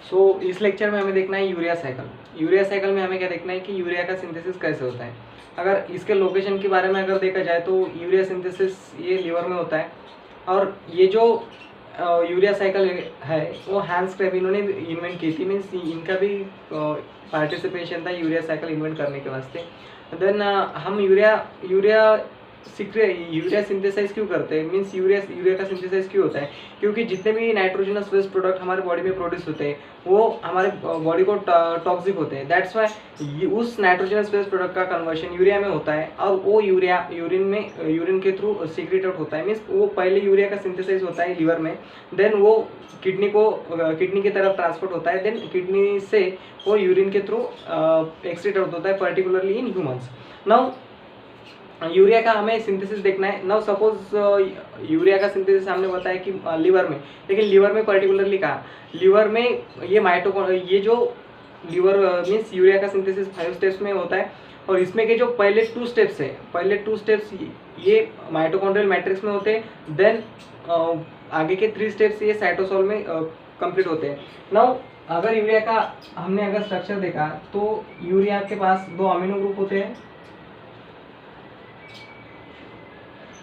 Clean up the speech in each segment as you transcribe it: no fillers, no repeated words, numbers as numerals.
सो इस लेक्चर में हमें देखना है यूरिया साइकिल। यूरिया साइकिल में हमें क्या देखना है कि यूरिया का सिंथेसिस कैसे होता है। अगर इसके लोकेशन के बारे में अगर देखा जाए तो यूरिया सिंथेसिस ये लीवर में होता है। और ये जो यूरिया साइकिल है वो हैंस क्रेब इन्होंने इन्वेंट की थी, मीन्स इनका भी पार्टिसिपेशन था यूरिया साइकिल इन्वेंट करने के वास्ते। देन हम यूरिया सिंथेसाइज क्यों करते हैं, मीन्स यूरिया का सिंथेसाइज क्यों होता है, क्योंकि जितने भी नाइट्रोजनस वेस्ट प्रोडक्ट हमारे बॉडी में प्रोड्यूस होते हैं वो हमारे बॉडी को टॉक्सिक होते हैं। दैट्स वाई उस नाइट्रोजनस वेस्ट प्रोडक्ट का कन्वर्शन यूरिया में होता है और वो यूरिया यूरिन के थ्रू सीक्रेट आउट होता है। मीन्स वो पहले यूरिया का सिंथेसाइज होता है लीवर में, देन वो किडनी की तरफ ट्रांसपोर्ट होता है, देन किडनी से वो यूरिन के थ्रू एक्सक्रीट आउट होता है, particularly in humans. Now urea का हमें सिंथेसिस देखना है। नाउ सपोज यूरिया का सिंथेसिस हमने बताया कि लीवर में, लेकिन लीवर में पर्टिकुलरली कहा, लीवर में ये जो लीवर मीन्स यूरिया का सिंथेसिस 5 स्टेप्स में होता है और इसमें के जो पहले 2 स्टेप्स है, पहले 2 स्टेप्स ये माइटोकॉन्ड्रियल मैट्रिक्स में होते हैं, देन आगे के 3 स्टेप्स ये साइटोसोल में कंप्लीट होते हैं। नाउ अगर यूरिया का हमने अगर स्ट्रक्चर देखा तो यूरिया के पास 2 अमीनो ग्रुप होते हैं,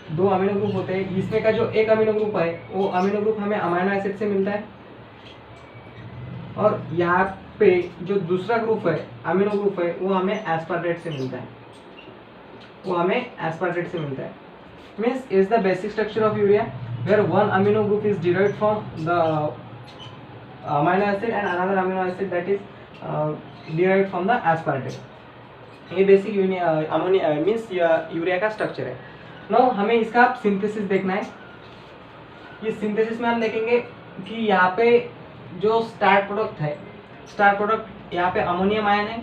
2 अमीनो ग्रुप होते हैं। इसमें का जो एक अमीनो ग्रुप है वो अमीनो ग्रुप हमें अमीनो एसिड से मिलता है और यहाँ पे जो दूसरा ग्रुप है अमीनो ग्रुप है वो हमें एस्पार्टेट से मिलता है, means is the basic structure of urea where one amino group is derived from the amino acid and another amino acid that is derived from the aspartate। ये basic ammonia means urea का structure है। Now हमें इसका synthesis देखना है। ये synthesis में हम देखेंगे कि यहाँ पे जो स्टार्ट प्रोडक्ट यहाँ पे अमोनियम आयन है,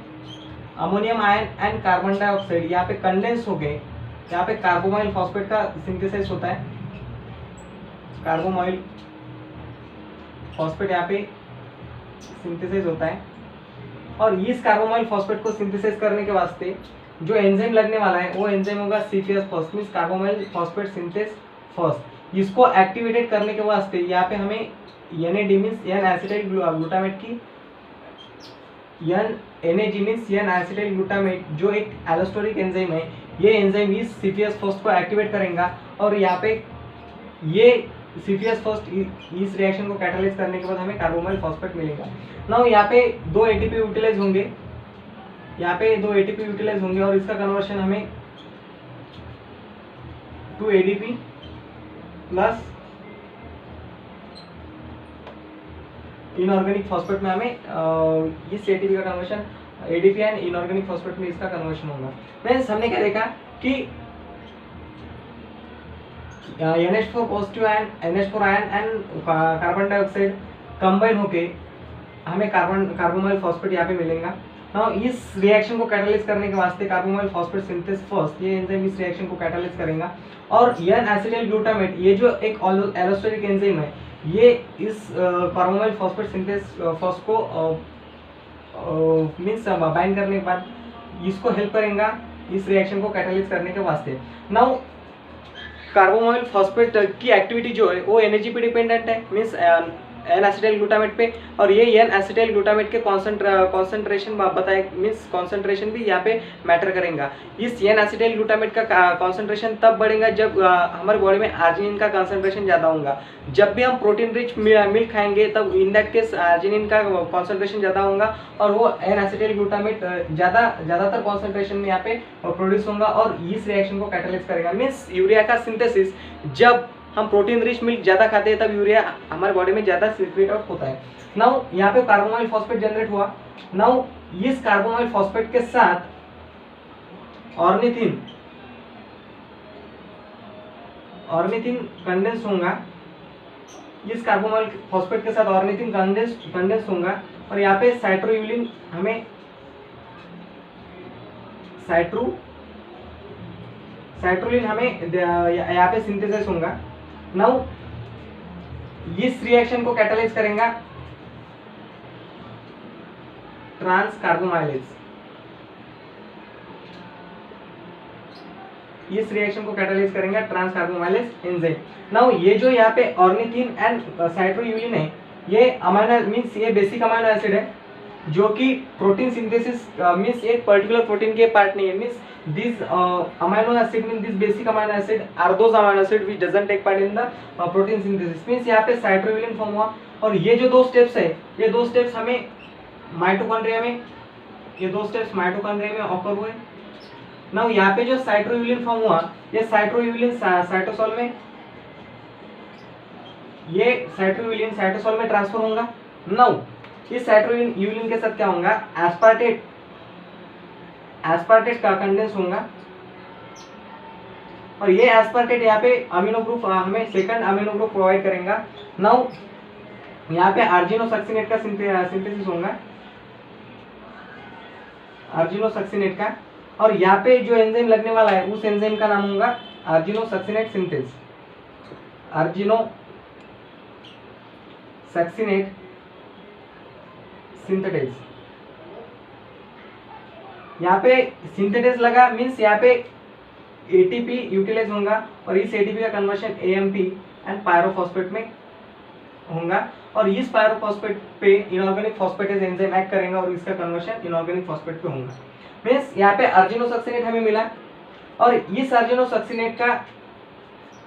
ammonium ion and carbon dioxide यहाँ पे कंडेंस हो गए, यहाँ पे कार्बोमाइल फॉस्फेट का सिंथेसिस होता है, कार्बोमाइल फॉस्फेट यहाँ पे सिंथेसिस होता है। और इस कार्बोमाइल फॉस्फेट को सिंथेसिस करने के वास्ते जो एंजाइम लगने वाला है वो एंजाइम होगा CFS first, means carbamoyl phosphate synthase first. इसको एक्टिवेटेड करने के वास्ते यहाँ पे हमें NAD means N acetyl glutamate की NAG means N acetyl glutamate जो एक एलोस्टेरिक एंजाइम है, ये एंजाइम इस CFS फर्स्ट को एक्टिवेट करेगा और यहाँ पे ये CFS फर्स्ट इस रिएक्शन को कैटालाइज करने के बाद हमें कार्बोमाइल फॉस्फेट मिलेगा। नाउ यहाँ पे 2 ATP यूटिलाइज होंगे, और इसका कन्वर्शन हमें 2 ADP प्लस इनऑर्गेनिक फॉस्फेट में हमें इस ATP का conversion ADP and inorganic phosphate में इसका कन्वर्शन होगा। मीन्स हमने क्या देखा कि NH4 positive ion, NH4 ion and carbon dioxide combine होके हमें कार्बोमाइल फॉस्फेट यहाँ पे मिलेगा। नाउ इस रिएक्शन को कैटालाइज करने के वास्ते कार्बोमाइल फॉस्फेट सिंथेस फर्स्ट ये एंजाइम इस रिएक्शन को कैटालाइज करेगा और एन एसिटाइल ग्लूटामेट ये जो एक एलोस्टेरिक एंजाइम है ये इस कार्बोमाइल फॉस्फेट सिंथेस फर्स्ट को मीन्स बाइंड करने के बाद इसको हेल्प करेगा इस रिएक्शन को कैटालाइज करने के वास्ते। नाउ कार्बोमाइल फॉस्फेट की एक्टिविटी जो है वो एनर्जी पे डिपेंडेंट है, मीन्स एन एसिटाइल ग्लूटामेट पे, और ये एन एसिटाइल ग्लूटामेट के कॉन्सेंट्रेशन बताए, मीन्स कॉन्सेंट्रेशन भी यहाँ पे मैटर करेगा। इस एन एसिटाइल ग्लूटामेट का कॉन्सेंट्रेशन तब बढ़ेगा जब हमारे बॉडी में आर्जिनिन का कॉन्सेंट्रेशन ज़्यादा होगा। जब भी हम प्रोटीन रिच मिल्क खाएंगे तब इन दैट केस आर्जिनिन का कॉन्सेंट्रेशन ज़्यादा होगा और वो एन एसिटाइल ग्लूटामेट ज़्यादातर कॉन्सेंट्रेशन में यहाँ पे प्रोड्यूस होगा और इस रिएक्शन को कैटालाइज करेगा। मीन्स यूरिया का सिंथेसिस जब हम प्रोटीन रिच मिल्क ज़्यादा खाते हैं तब यूरिया हमारे बॉडी में ज़्यादा सीक्रेट आउट होता है। नाउ यहाँ पे कार्बोमाइल फॉस्फेट जनरेट हुआ। नाउ इस कार्बोमाइल फॉस्फेट के साथ ऑर्निथिन कंडेंस होगा, इस कार्बोमाइल फॉस्फेट के साथ ऑर्निथिन कंडेंस होगा और यहाँ पे साइट्रोयूलिन हमें यहाँ पे सिंथेसिस होगा। नाउ इस रिएक्शन को कैटालाइज करेगा ट्रांस कार्बोमाइलेज, इस रिएक्शन को कैटालाइज करेंगे ट्रांस कार्बोमाइलेज एंजाइम। नाउ ये जो यहाँ पे ऑर्निथिन एंड साइट्रोयूलिन है ये अमाइनो मीन्स ये बेसिक अमाइनो एसिड है जो कि प्रोटीन सिंथेसिस मीन्स एक पर्टिकुलर प्रोटीन के पार्ट नहीं है, means this amino acid mean this basic amino acid are those amino acid which doesn't take part in the protein synthesis. Means यहाँ पे साइटोयूलिन form हुआ और ये जो दो स्टेप्स है, ये दो स्टेप्स हमें माइटोकॉन्ड्रिया में, ये दो स्टेप्स माइटोकॉन्ड्रिया में ऑकर हुए। नाउ यहाँ पे जो साइटोयूलिन फॉर्म हुआ, ये साइटोयूलिन साइटोसोल में, ये साइटोयूलिन साइटोसोल में ट्रांसफर होगा। नाउ इस साइटोयूलिन के साथ क्या होगा, एस्पार्टेट का कंडेंस होगा और ये एस्पार्टेट यहाँ पे अमीनो ग्रुप हमें सेकंड अमीनो ग्रुप प्रोवाइड करेगा। नाउ यहाँ पे आर्जिनोसक्सिनेट का सिंथेसिस होगा, आर्जिनोसक्सिनेट का, और यहाँ पे जो एंजाइम लगने वाला है उस एंजाइम का नाम होगा आर्जिनोसक्सिनेट सिंथेस, आर्जिनोसक्सिनेट सिंथेटेज। यहाँ पे सिंथेटेज लगा मीन्स यहाँ पे एटीपी यूटिलाइज होगा और इस एटीपी का कन्वर्शन एएमपी एंड पायरोफॉस्फेट में होगा और इस पायरोफॉस्फेट पे इनऑर्गेनिक फॉस्फेटेज एंजाइम एक्ट करेगा और इसका कन्वर्शन इनऑर्गेनिक फॉस्फेट पे होगा। मीन्स यहाँ पे आर्जिनोसक्सिनेट हमें मिला और इस आर्जिनोसक्सिनेट का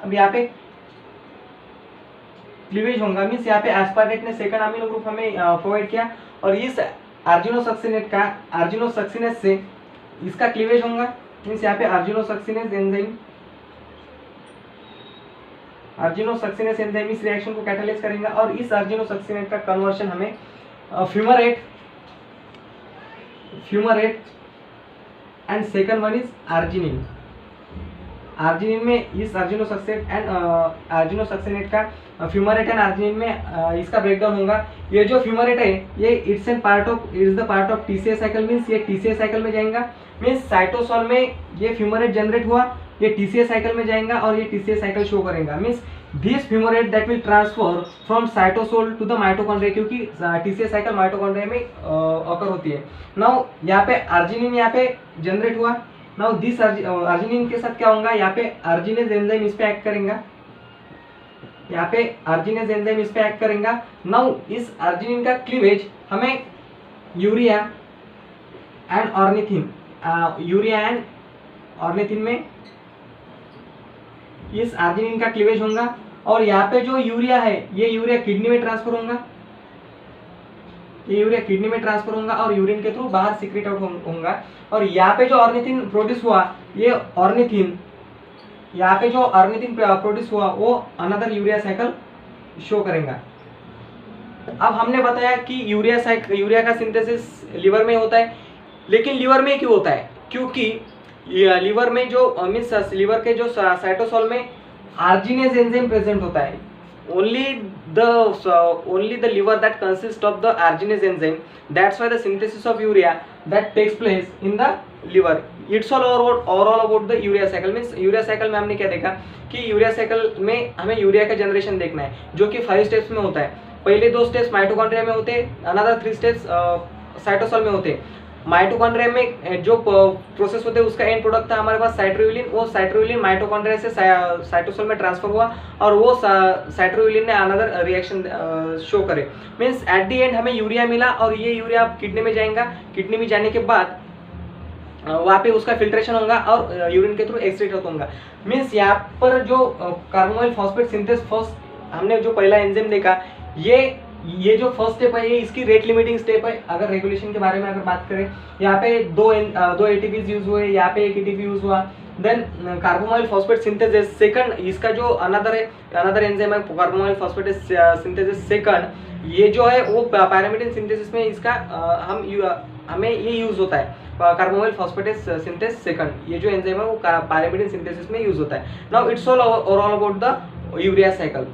अब यहाँ पे क्लीवेज होगा। मीन्स यहाँ पे एस्पार्टेट ने सेकंड अमीनो ग्रुप हमें प्रोवाइड किया और इस आर्जिनोसक्सिनेट का आर्जिनोसक्सिनेस से इसका क्लीवेज होगा। मीन्स यहाँ पे आर्जिनोसक्सिनेस एंजाइम इस रिएक्शन को कैटालाइज करेगा और इस आर्जिनोसक्सिनेट का कन्वर्शन हमें fumarate and second one is arginine में इस आर्जिनोसक्सिनेट का फ्यूमरेट एंड आर्जिनिन में इसका ब्रेकडाउन होगा। ये जो फ्यूमरेट है ये it's the part of TCA cycle, means ये टीसीए साइकिल में जाएगा। मीन्स साइटोसोल में ये फ्यूमरेट जनरेट हुआ, ये टीसीए साइकिल में जाएगा और ये टीसीए साइकिल शो करेगा। Means this fumarate that will transfer from cytosol to the mitochondria, क्योंकि टीसीए साइकिल माइटोकॉन्ड्रिया में ऑकर होती है। नाउ यहाँ पे आर्जिनिन यहाँ पे जनरेट हुआ। नाउ दिस आर्जिनिन के साथ क्या होगा, यहाँ पे आर्जिनेज एंजाइम इस पे एक्ट करेगा, यहाँ पे आर्जिनेज एंजाइम इस पे एक्ट करेगा। नाउ इस आर्जिनिन का क्लीवेज हमें यूरिया एंड ऑर्निथिन में इस आर्जिनिन का क्लीवेज होगा और यहाँ पे जो यूरिया है ये यूरिया किडनी में ट्रांसफर होगा, ये यूरिया किडनी में ट्रांसफर होगा और यूरिन के थ्रू बाहर सीक्रेट आउट होगा। और यहाँ पे जो ऑर्निथिन प्रोड्यूस हुआ, ये ऑर्निथिन यहाँ पे जो ऑर्निथिन प्रोड्यूस हुआ वो अनदर यूरिया साइकिल शो करेगा। अब हमने बताया कि यूरिया का सिंथेसिस लिवर में होता है, लेकिन लिवर में क्यों होता है, क्योंकि लिवर में जो मीन्स लिवर के जो साइटोसोल में आर्जिनेज एंजाइम प्रेजेंट होता है। only the liver that consists of the arginase enzyme, that's why the synthesis of urea that takes place in the liver. It's all about the urea cycle. means urea cycle में हमने क्या देखा कि urea cycle में हमें urea का generation देखना है जो कि 5 स्टेप्स में होता है। पहले 2 स्टेप्स माइटोकॉन्ड्रिया में होते हैं, अनदर 3 स्टेप्स साइटोसोल में होते हैं। माइटोकॉन्ड्रिया में जो प्रोसेस होते हैं उसका एंड प्रोडक्ट था हमारे पास साइटोयूलिन। वो साइटोयूलिन माइटोकॉन्ड्रिया से साइटोसोल में ट्रांसफर हुआ और वो साइटोयूलिन ने अनदर रिएक्शन शो करे। मीन्स एट द एंड हमें यूरिया मिला और ये यूरिया किडनी में जाएगा। किडनी में जाने के बाद वहाँ पे उसका फिल्ट्रेशन होगा और यूरिन के थ्रू एक्सक्रीट होगा। मीन्स यहाँ पर जो कार्बोनिल फॉस्फेट सिंथेस फर्स्ट हमने जो पहला एंजाइम देखा, ये जो फर्स्ट स्टेप है ये इसकी रेट लिमिटिंग स्टेप है। अगर रेगुलेशन के बारे में अगर बात करें, यहाँ पे दो एटीपीज यूज हुए, यहाँ पे एक एटीपी यूज हुआ। Then carbonyl phosphate synthesis second, इसका जो अनदर एंजाइम है कार्बोनिल फॉस्फेट सिंथेसिस सेकंड, ये जो है वो पैरामीडिन सिंथेसिस में इसका हमें ये यूज होता है। कार्बोनिल फॉस्फेटेज सिंथेसिस सेकंड, ये जो एंजाइम है वो पैरामीडिन सिंथेसिस में यूज होता है। Now it's all about the urea cycle.